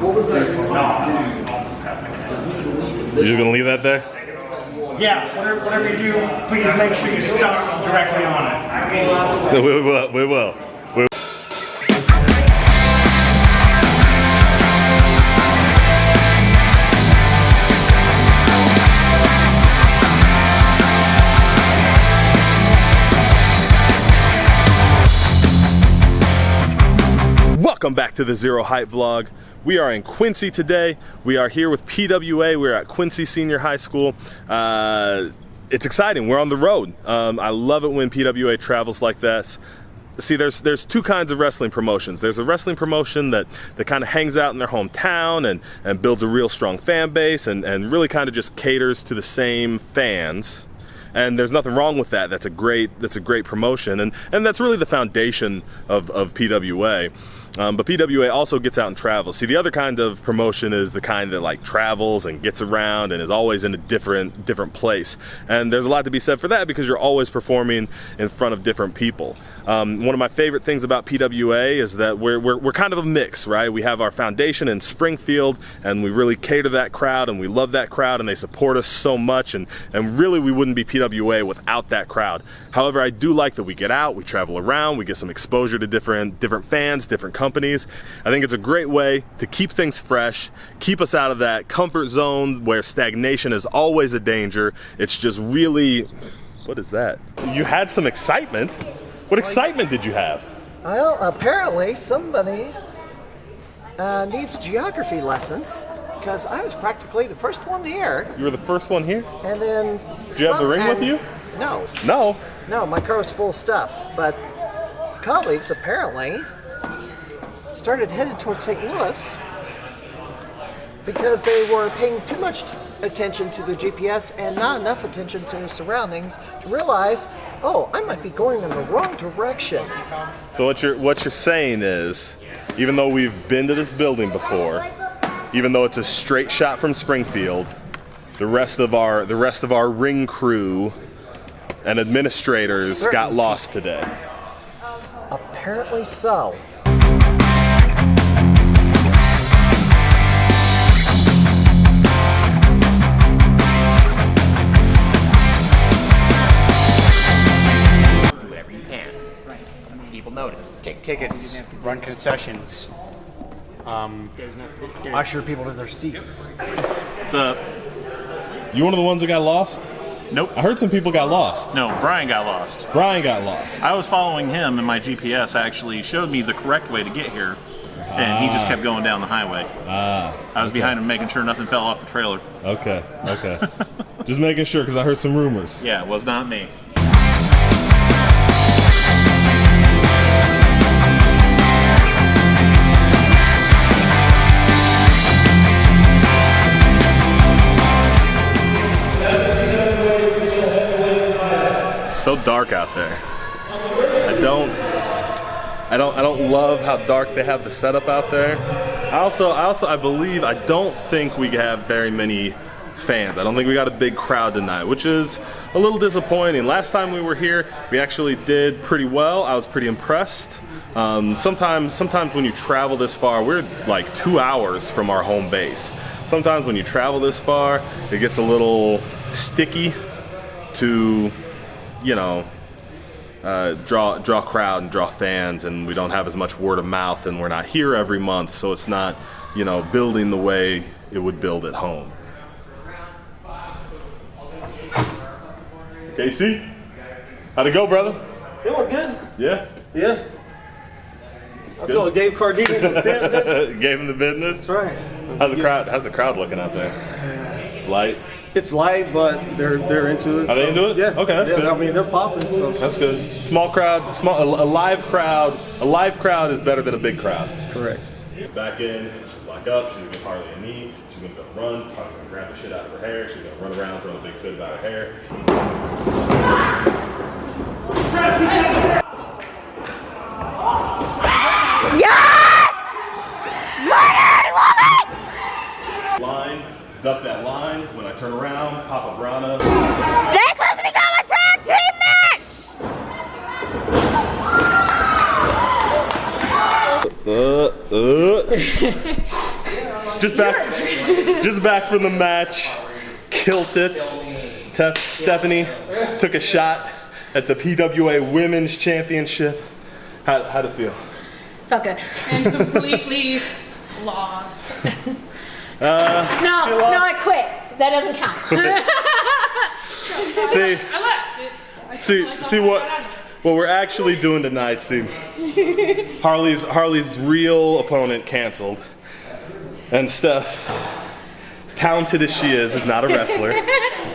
You're just gonna leave that there? Yeah, whatever you do, please make sure you start directly on it. We will. Welcome back to the Zero Height Vlog. We are in Quincy today. We are here with PWA. We're at Quincy Senior High School. It's exciting. We're on the road. I love it when PWA travels like this. See, there's two kinds of wrestling promotions. There's a wrestling promotion that kind of hangs out in their hometown and builds a real strong fan base and really kind of just caters to the same fans. And there's nothing wrong with that. That's a great promotion, and that's really the foundation of PWA. But PWA also gets out and travels. See, the other kind of promotion is the kind that like travels and gets around and is always in a different place. And there's a lot to be said for that because you're always performing in front of different people. One of my favorite things about PWA is that we're kind of a mix, right? We have our foundation in Springfield, and we really cater to that crowd, and we love that crowd, and they support us so much, and really we wouldn't be PWA without that crowd. However, I do like that we get out, we travel around, we get some exposure to different fans, different companies. I think it's a great way to keep things fresh, keep us out of that comfort zone where stagnation is always a danger. It's just really, what is that? You had some excitement. What excitement did you have? Well, apparently somebody needs geography lessons because I was practically the first one here. You were the first one here? And then do you have the ring with you? No. No? No, my car was full of stuff. But colleagues apparently started headed towards St. Louis because they were paying too much attention to the GPS and not enough attention to their surroundings to realize, oh, I might be going in the wrong direction. So what you're saying is, even though we've been to this building before, even though it's a straight shot from Springfield, the rest of our ring crew and administrators got lost today. Apparently so. Notice. Take tickets, run concessions, usher people to their seats. What's up? You one of the ones that got lost? Nope. I heard some people got lost. No, Brian got lost. Brian got lost. I was following him, and my GPS actually showed me the correct way to get here, and he just kept going down the highway. I was behind him making sure nothing fell off the trailer. Okay. Just making sure, because I heard some rumors. Yeah, it was not me. So dark out there. I don't love how dark they have the setup out there. I don't think we have very many fans. I don't think we got a big crowd tonight, which is a little disappointing. Last time we were here, we actually did pretty well. I was pretty impressed. Sometimes when you travel this far, we're like 2 hours from our home base. Sometimes when you travel this far, it gets a little sticky to, you know, draw crowd and draw fans, and we don't have as much word of mouth, and we're not here every month, so it's not, you know, building the way it would build at home. Casey, how'd it go, brother? It went good. Yeah? Yeah. I told Dave Cardini the business. Gave him the business? That's right. How's the crowd looking out there? It's light? It's light, but they're into it. Are they into it? Yeah. Okay, that's good. I mean, they're popping. So. That's good. Small crowd, a live crowd. A live crowd is better than a big crowd. Correct. Back in, she'll lock up, she's gonna give Harley a knee, she's gonna go run, probably gonna grab the shit out of her hair, she's gonna run around throwing a big fit about her hair. Yes! Murdered woman! Line, duck that line. When I turn around, Papa Brana. They're supposed to become a tag team match! just back from the match. Killed it. Stephanie took a shot at the PWA Women's Championship. How'd it feel? Felt good. And completely lost. No, I quit. That doesn't count. See what we're actually doing tonight. See, Harley's real opponent canceled, and Steph, as talented as she is not a wrestler.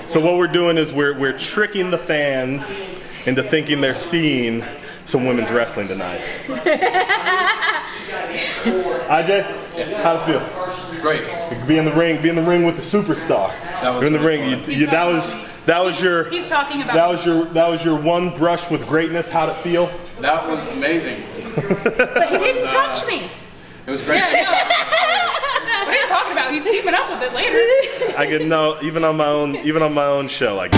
So what we're doing is we're tricking the fans into thinking they're seeing some women's wrestling tonight. IJ, how'd it feel? Great. Be in the ring with the superstar. You're in the ring. That was your. He's talking about. That was your one brush with greatness. How'd it feel? That was amazing. But he didn't touch me. It was great. Yeah, no. What are you talking about? He's keeping up with it later. I get no, even on my own show. I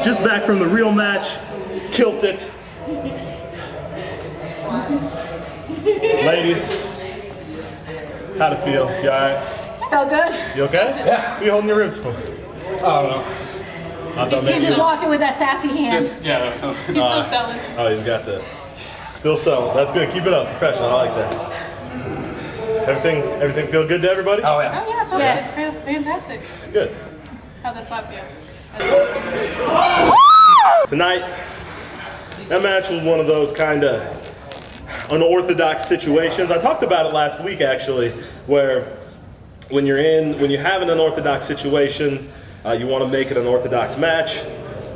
just back from the real match, killed it. Ladies, how'd it feel? You alright? Felt good. You okay? Yeah. What are you holding your ribs for? I don't know. I thought He's just walking with that sassy hand. Just, yeah. He's still selling. Oh, he's got the. Still selling. That's good. Keep it up. Professional. I like that. Everything feel good to everybody? Oh, yeah. Oh yeah, it's Yes. fantastic. Good. How'd that slap you? Tonight, that match was one of those kind of unorthodox situations. I talked about it last week actually, where when you have an unorthodox situation, you want to make it an orthodox match.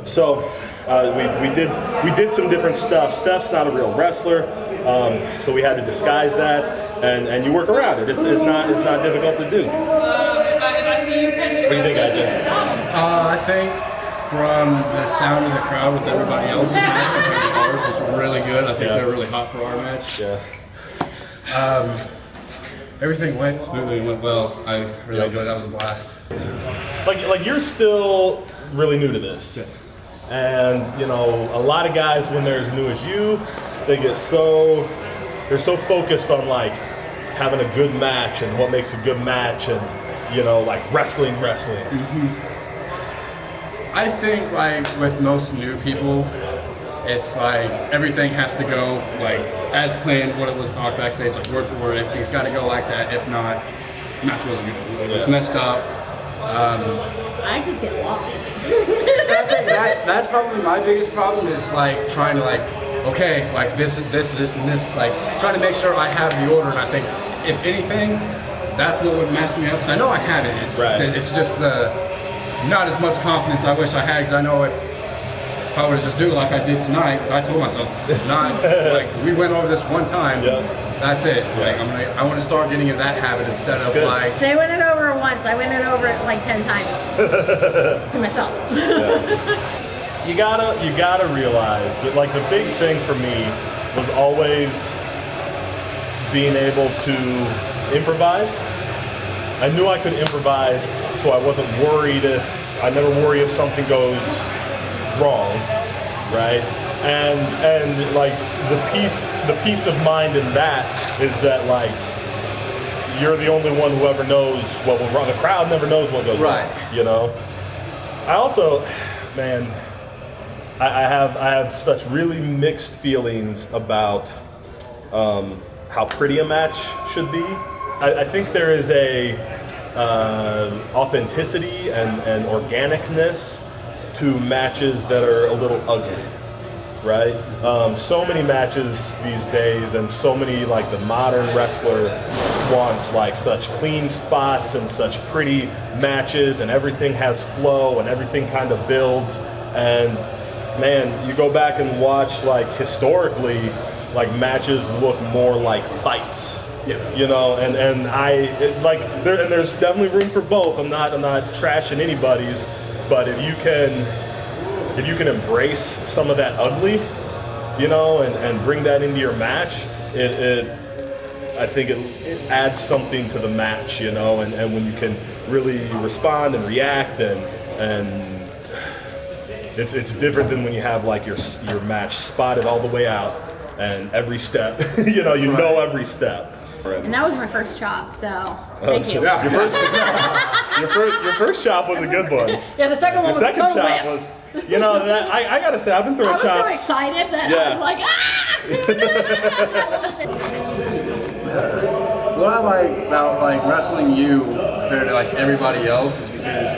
So we did some different stuff. Steph's not a real wrestler, so we had to disguise that, and you work around it. It's not difficult to do. If I see you catch it. What do you think, IJ? I think from the sound of the crowd with everybody else's match, I think ours was really good. I think they're really hot for our match. Yeah. Everything went smoothly and went well. I really enjoyed it. That was a blast. Like you're still really new to this. Yes. And a lot of guys when they're as new as you, they're so focused on like having a good match and what makes a good match and like wrestling. Mm-hmm. I think like with most new people, it's like everything has to go like as planned, what it was talked backstage, like word for word. Everything's got to go like that. If not, match wasn't good. It was messed up. I just get lost. I think that's probably my biggest problem is like trying to like, okay, like this, and this, like trying to make sure I have the order. And I think if anything, that's what would mess me up. Because I know I have it. It's just not as much confidence I wish I had. Because I know if I would just do it like I did tonight, because I told myself like we went over this one time. Yeah. That's it. Like I want to start getting in that habit instead of like. They went it over once. I went it over like 10 times to myself. You gotta realize that like the big thing for me was always being able to improvise. I knew I could improvise, so I wasn't worried I never worry if something goes wrong, right? And like the peace of mind in that is that like you're the only one who ever knows what went wrong. The crowd never knows what goes wrong. I also, man, I have such really mixed feelings about how pretty a match should be. I think there is a authenticity and organicness to matches that are a little ugly, right? So many matches these days, and so many like the modern wrestler wants like such clean spots and such pretty matches, and everything has flow and everything kind of builds. And man, you go back and watch like historically, like matches look more like fights You know, and there's definitely room for both. I'm not trashing anybody's, but if you can embrace some of that ugly, you know, and bring that into your match, I think it adds something to the match, you know, and when you can really respond and react and it's different than when you have like your match spotted all the way out and every step, you know every step. And that was my first chop, so thank you. Your first chop was a good one. Yeah, the second one was a total chop whiff. was, you know, I gotta say, I've been throwing chops. I was so excited that I was like, What I like about like wrestling you compared to like everybody else is because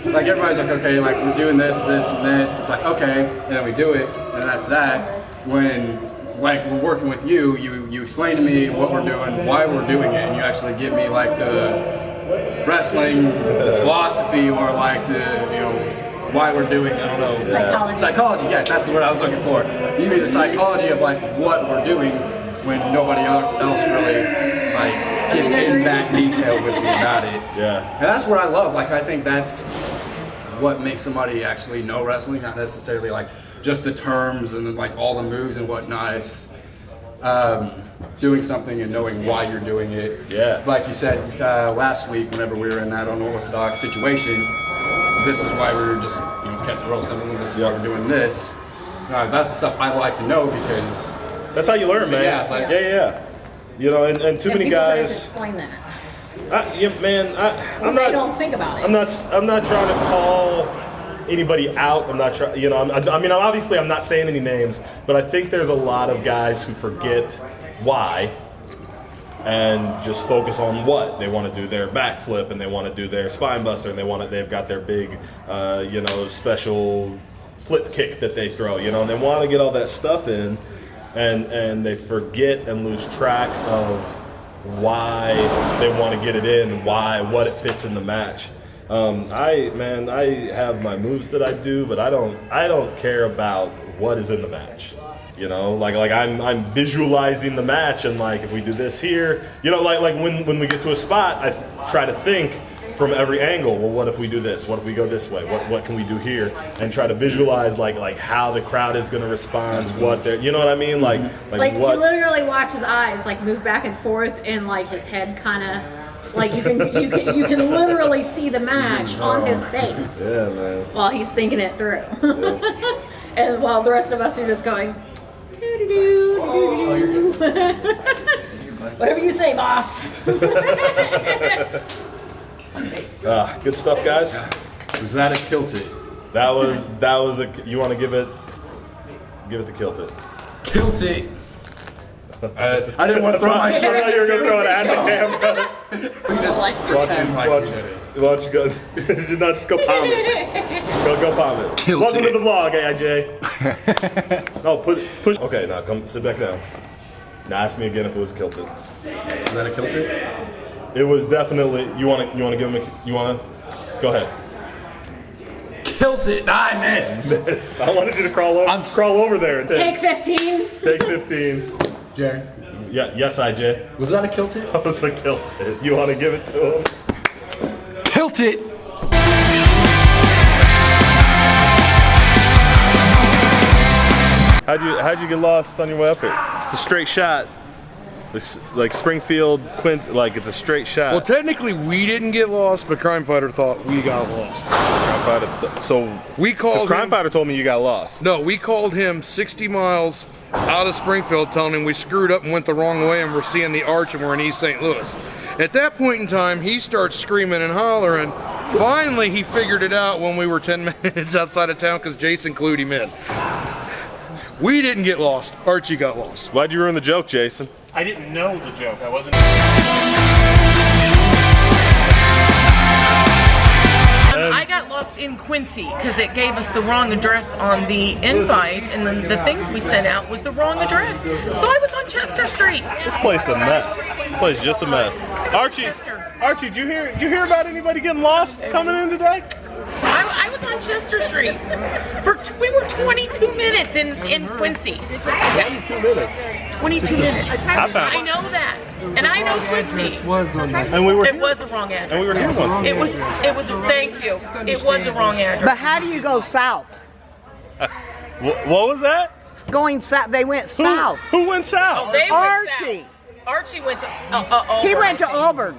like everybody's like, okay, like we're doing this, this, and this. It's like, okay, and then we do it, and that's that. When like we're working with you, you explain to me what we're doing, why we're doing it, and you actually give me like the wrestling philosophy or like the, you know, why we're doing, I don't know. Psychology, yes, that's the word I was looking for. You mean the psychology of like what we're doing when nobody else really like gets in that detail with me about it. Yeah. And that's what I love. Like I think that's what makes somebody actually know wrestling, not necessarily like just the terms and like all the moves and whatnot. It's doing something and knowing why you're doing it. Yeah. Like you said last week, whenever we were in that unorthodox situation, this is why we were just, you know, catch the roll something. This is why we're doing this. That's the stuff I like to know because that's how you learn, man. Yeah. You know, and too many guys. Explain that. I'm not. Don't think about it. I'm not trying to call anybody out. I'm not trying. You know, obviously, I'm not saying any names, but I think there's a lot of guys who forget why and just focus on what they want to do, their backflip, and they want to do their spine buster, and they've got their big, special flip kick that they throw. You know, and they want to get all that stuff in, and they forget and lose track of why they want to get it in, what it fits in the match. I have my moves that I do, but I don't care about what is in the match. You know, like I'm visualizing the match, and like if we do this here, you know, like when we get to a spot, I try to think from every angle. Well, what if we do this? What if we go this way? What can we do here? And try to visualize like how the crowd is going to respond. What they're, you know what I mean? Like what? You literally watch his eyes like move back and forth, and like his head kind of. Like you can literally see the match on his face. Yeah, man. While he's thinking it through, and while the rest of us are just going. Whatever you say, boss. Good stuff, guys. Was that a kilted? That was a. You want to give it the kilted. Kilted. I didn't want to throw my shirt. I thought you were going to throw it at the camera. Just Why don't you go? Just go palm it. Go palm it. Welcome to the vlog, AIJ. No, push. Okay, now come sit back down. Now ask me again if it was kilted. Was that a kilted? It was definitely. You want to give him you want to? Go ahead. Kilted. I missed. I wanted you to crawl over there. And Take 15. Take 15. Jerry. Yeah. Yes, IJ. Was that a kilted? That was a kilted. You want to give it to him? Kilted. How'd you get lost on your way up here? It's a straight shot. It's like Springfield, like it's a straight shot. Well, technically we didn't get lost, but Crime Fighter thought we got lost. So we called Crime Fighter told me you got lost. No, we called him 60 miles out of Springfield, telling him we screwed up and went the wrong way, and we're seeing the arch, and we're in East St. Louis. At that point in time, he starts screaming and hollering. Finally, he figured it out when we were 10 minutes outside of town because Jason clued him in. We didn't get lost. Archie got lost. Why'd you ruin the joke, Jason? I didn't know the joke. I wasn't. I got lost in Quincy because it gave us the wrong address on the invite, and then the things we sent out was the wrong address. So I was on Chester Street. This place is a mess. This place is just a mess. Archie, did you hear about anybody getting lost coming in today? I was on Chester Street. We were 22 minutes in Quincy. 22 minutes. 22 minutes. I know that. And I know Quincy. And we were It was a wrong address. And we were here once. It was, thank you. It was a wrong address. But how do you go south? What was that? Going south, they went south. Who went south? Oh, they went Archie. south. Archie went to, He went to Auburn.